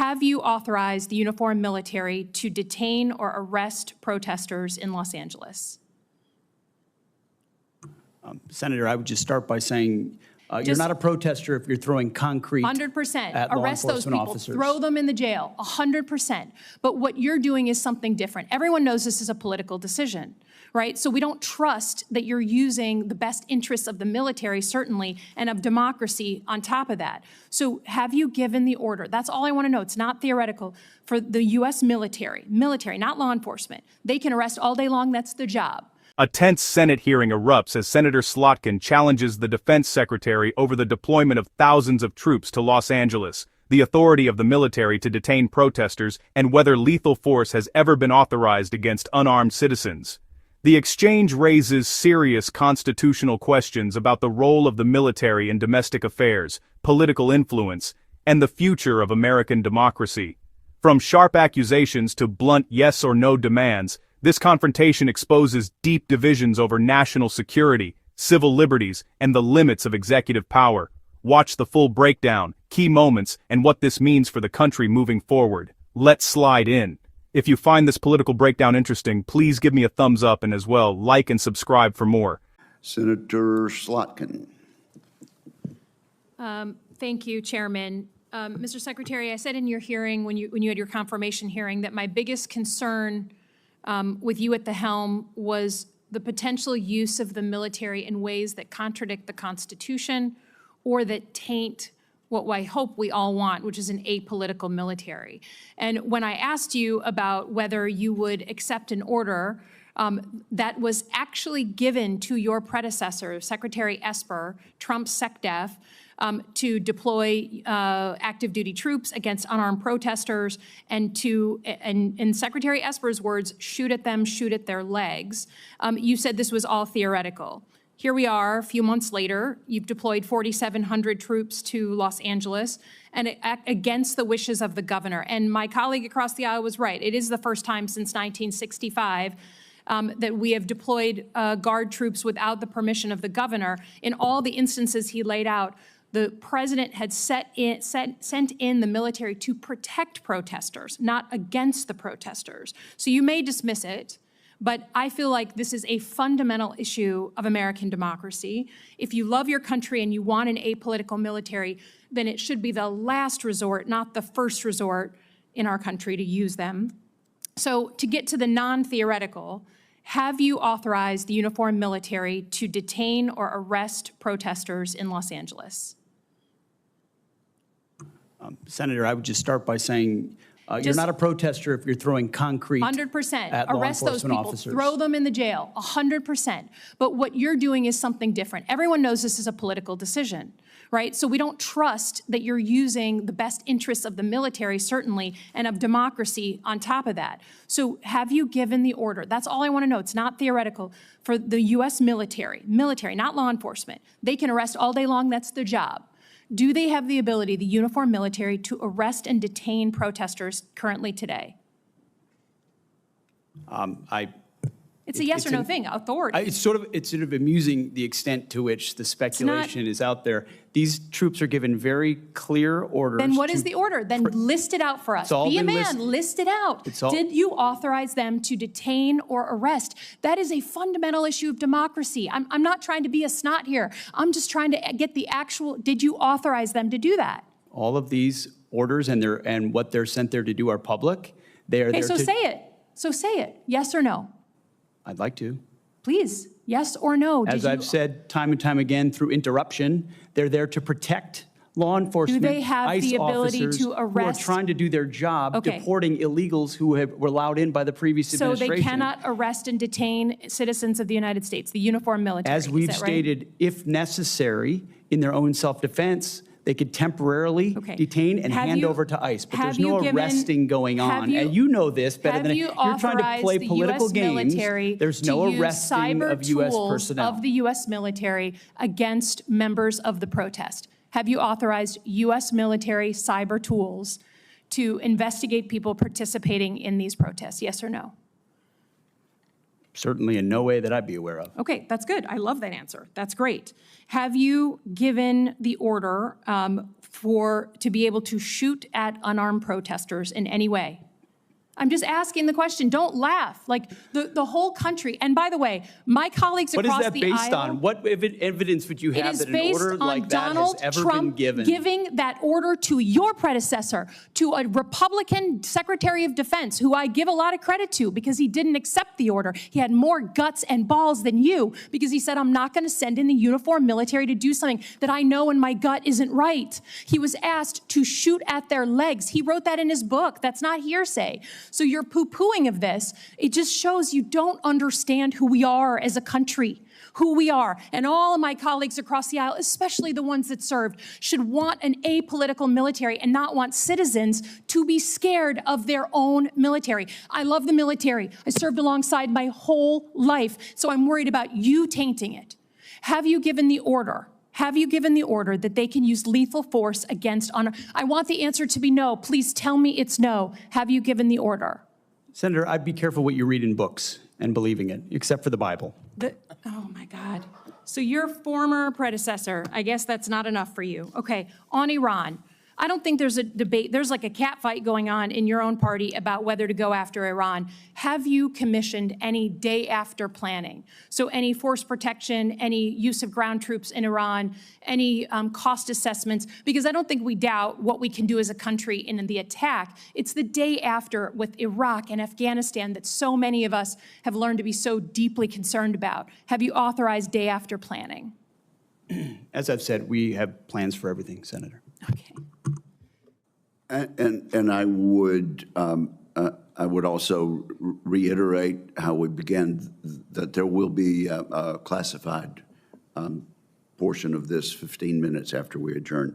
have you authorized the uniformed military to detain or arrest protesters in Los Angeles? Senator, I would just start by saying you're not a protester if you're throwing concrete 100%. at law Arrest those enforcement people. officers. Throw them in the jail. 100%. But what you're doing is something different. Everyone knows this is a political decision, right? So we don't trust that you're using the best interests of the military, certainly, and of democracy on top of that. So have you given the order? That's all I want to know. It's not theoretical. For the U.S. military, not law enforcement. They can arrest all day long. That's their job. A tense Senate hearing erupts as Senator Slotkin challenges the defense secretary over the deployment of thousands of troops to Los Angeles, the authority of the military to detain protesters, and whether lethal force has ever been authorized against unarmed citizens. The exchange raises serious constitutional questions about the role of the military in domestic affairs, political influence, and the future of American democracy. From sharp accusations to blunt yes or no demands, this confrontation exposes deep divisions over national security, civil liberties, and the limits of executive power. Watch the full breakdown, key moments, and what this means for the country moving forward. Let's slide in. If you find this political breakdown interesting, please give me a thumbs up and as well, like and subscribe for more. Senator Slotkin. Thank you, Chairman. Mr. Secretary, I said in your hearing, when you had your confirmation hearing, that my biggest concern with you at the helm was the potential use of the military in ways that contradict the Constitution or that taint what I hope we all want, which is an apolitical military. And when I asked you about whether you would accept an order that was actually given to your predecessor, Secretary Esper, Trump's SecDef, to deploy active duty troops against unarmed protesters and to, in Secretary Esper's words, shoot at them, shoot at their legs. You said this was all theoretical. Here we are, a few months later, you've deployed 4,700 troops to Los Angeles and against the wishes of the governor. And my colleague across the aisle was right. It is the first time since 1965 that we have deployed Guard troops without the permission of the governor. In all the instances he laid out, the president had sent in the military to protect protesters, not against the protesters. So you may dismiss it, but I feel like this is a fundamental issue of American democracy. If you love your country and you want an apolitical military, then it should be the last resort, not the first resort in our country to use them. So to get to the non-theoretical, have you authorized the uniformed military to detain or arrest protesters in Los Angeles? Senator, I would just start by saying you're not a protester if you're throwing concrete 100%. at law Arrest those enforcement people. officers. Throw them in the jail. 100%. But what you're doing is something different. Everyone knows this is a political decision, right? So we don't trust that you're using the best interests of the military, certainly, and of democracy on top of that. So have you given the order? That's all I want to know. It's not theoretical. For the U.S. military, not law enforcement. They can arrest all day long. That's their job. Do they have the ability, the uniformed military, to arrest and detain protesters currently today? It's a yes or no thing, authority. It's sort of amusing the extent to which the speculation is out there. These troops are given very clear orders. Then what is the order? Then list it out for us. Be a man, list it out. Did you authorize them to detain or arrest? That is a fundamental issue of democracy. I'm not trying to be a snot here. I'm just trying to get the actual, did you authorize them to do that? All of these orders and what they're sent there to do are public. They are there so say it. So say it. Yes or no? I'd like to. Please, yes or no? As I've said time and time again through interruption, they're there to protect law enforcement, do they have ICE the ability officers to arrest? who are trying to do their job, deporting illegals who were allowed in by the previous administration. So they cannot arrest and detain citizens of the United States, the uniformed military. As we've stated, if necessary, in their own self-defense, they could temporarily detain and hand over to ICE. But there's no arresting going on. And you know this better than you're trying to play political games. There's no arresting of U.S. personnel. Of the U.S. military against members of the protest. Have you authorized U.S. military cyber tools to investigate people participating in these protests? Yes or no? Certainly in no way that I'd be aware of. Okay, that's good. I love that answer. That's great. Have you given the order to be able to shoot at unarmed protesters in any way? I'm just asking the question. Don't laugh. Like the whole country. And by the way, my colleagues across the aisle. What is that based on? What evidence would you have that an order like that has ever been given? Giving that order to your predecessor, to a Republican Secretary of Defense, who I give a lot of credit to because he didn't accept the order. He had more guts and balls than you because he said, I'm not going to send in the uniformed military to do something that I know in my gut isn't right. He was asked to shoot at their legs. He wrote that in his book. That's not hearsay. So your poo-pooing of this, it just shows you don't understand who we are as a country, who we are. And all of my colleagues across the aisle, especially the ones that served, should want an apolitical military and not want citizens to be scared of their own military. I love the military. I served alongside my whole life, so I'm worried about you tainting it. Have you given the order? Have you given the order that they can use lethal force against honor? I want the answer to be no. Please tell me it's no. Have you given the order? Senator, I'd be careful what you read in books and believing it, except for the Bible. Oh, my God. So your former predecessor, I guess that's not enough for you. Okay, on Iran. I don't think there's a debate. There's like a cat fight going on in your own party about whether to go after Iran. Have you commissioned any day after planning? So any force protection, any use of ground troops in Iran, any cost assessments? Because I don't think we doubt what we can do as a country in the attack. It's the day after with Iraq and Afghanistan that so many of us have learned to be so deeply concerned about. Have you authorized day after planning? As I've said, we have plans for everything, Senator. Okay. And I would also reiterate how we began, that there will be a classified portion of this 15 minutes after we adjourn.